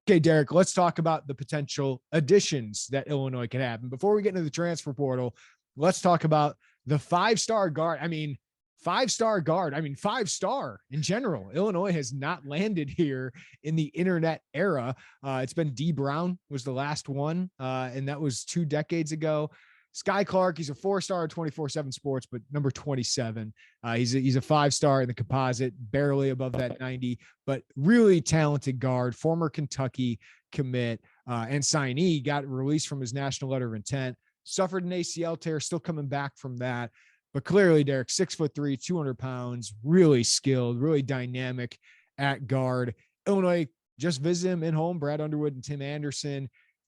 Okay, Derek, let's talk about the potential additions that Illinois can have. And before we get into the transfer portal, let's talk about the five-star guard. Five-star guard. Five-star in general. Illinois has not landed here in the internet era. It's been D Brown was the last one, and that was 2 decades ago. Skyy Clark, he's a 4-star at 24/7 Sports, but number 27. He's a 5-star in the composite, barely above that 90, but really talented guard, former Kentucky commit and signee, got released from his national letter of intent, suffered an ACL tear, still coming back from that. But clearly, Derek, 6'3", 200 pounds, really skilled, really dynamic at guard. Illinois just visited him in home, Brad Underwood and Tim Anderson.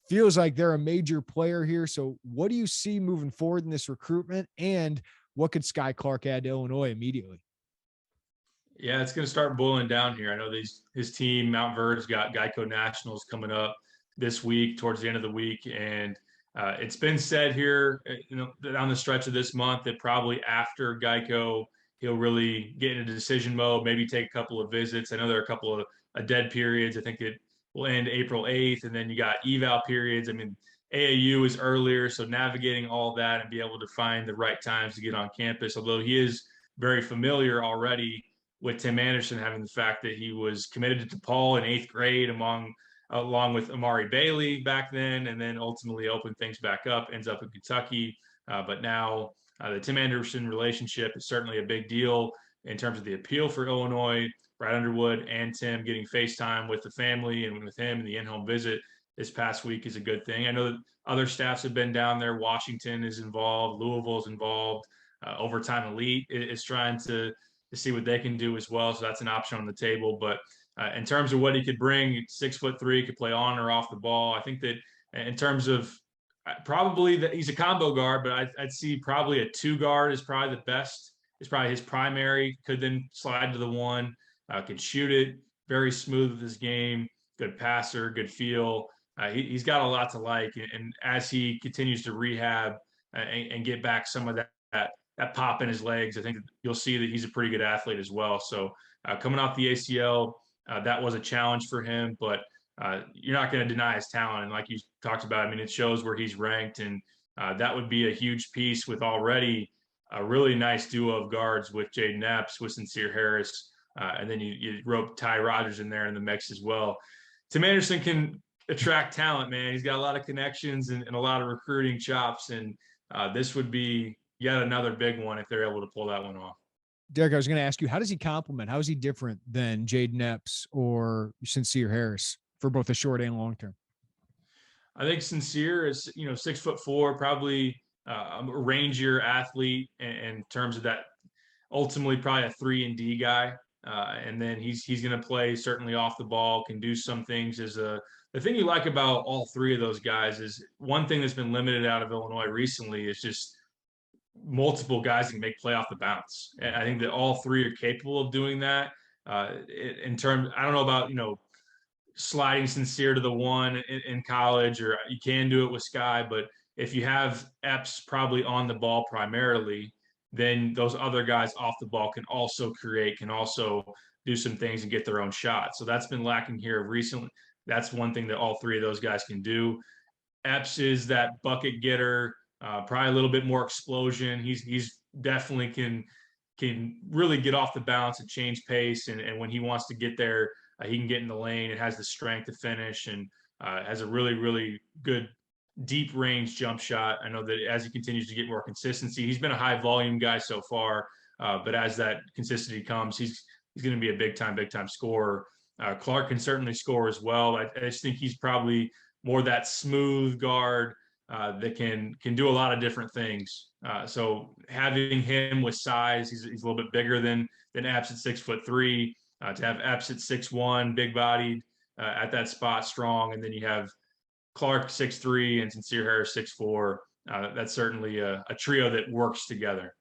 Feels like they're a major player here. So what do you see moving forward in this recruitment, and what could Skyy Clark add to Illinois immediately? Yeah, it's going to start boiling down here. I know his team, Mount Verde's got Geico Nationals coming up this week, towards the end of the week. And it's been said here, on the stretch of this month, that probably after Geico, he'll really get into decision mode, maybe take a couple of visits. I know there are a couple of dead periods. I think it will end April 8th, and then you got eval periods. AAU is earlier, so navigating all that and be able to find the right times to get on campus, although he is very familiar already with Tim Anderson, having the fact that he was committed to DePaul in 8th grade along with Amari Bailey back then, and then ultimately opened things back up, ends up in Kentucky. But now the Tim Anderson relationship is certainly a big deal in terms of the appeal for Illinois. Brad Underwood and Tim getting FaceTime with the family and with him, and the in-home visit this past week is a good thing. I know that other staffs have been down there. Washington is involved. Louisville is involved. Overtime Elite is trying to see what they can do as well. So that's an option on the table. But in terms of what he could bring, 6'3", could play on or off the ball. I think that in terms of probably that he's a combo guard, but I'd see probably a 2 guard is probably the best. It's probably his primary. Could then slide to the 1. Can shoot it, very smooth with his game, good passer, good feel. He's got a lot to like, and as he continues to rehab and get back some of that pop in his legs, I think you'll see that he's a pretty good athlete as well. So coming off the ACL, that was a challenge for him, but you're not going to deny his talent. And like you talked about, it shows where he's ranked, and that would be a huge piece with already a really nice duo of guards with Jaden Epps, with Sincere Harris. And then you rope Ty Rogers in there in the mix as well. Tim Anderson can attract talent, man. He's got a lot of connections and a lot of recruiting chops. And this would be yet another big one if they're able to pull that one off. Derek, I was going to ask you, how does he complement? How is he different than Jaden Epps or Sincere Harris for both the short and long term? I think Sincere is, 6'4", probably a rangier athlete in terms of that. Ultimately, probably a 3-and-D guy. And then he's going to play certainly off the ball, can do some things the thing you like about all 3 of those guys is one thing that's been limited out of Illinois recently is just multiple guys can make play off the bounce. And I think that all 3 are capable of doing that. In terms, I don't know about, sliding Sincere to the 1 in college, or you can do it with Skyy, but if you have Epps probably on the ball primarily, then those other guys off the ball can also create, can also do some things and get their own shot. So that's been lacking here recently. That's one thing that all 3 of those guys can do. Epps is that bucket getter, probably a little bit more explosion. He's definitely can really get off the bounce and change pace. And when he wants to get there, he can get in the lane and has the strength to finish, and has a really, really good deep range jump shot. I know that as he continues to get more consistency, he's been a high volume guy so far, but as that consistency comes, he's going to be a big time scorer. Clark can certainly score as well. I just think he's probably more that smooth guard that can do a lot of different things. So having him with size, he's a little bit bigger than Epps at 6'3". To have Epps at 6'1", big bodied at that spot, strong, and then you have Clark 6'3" and Sincere Harris 6'4". That's certainly a trio that works together.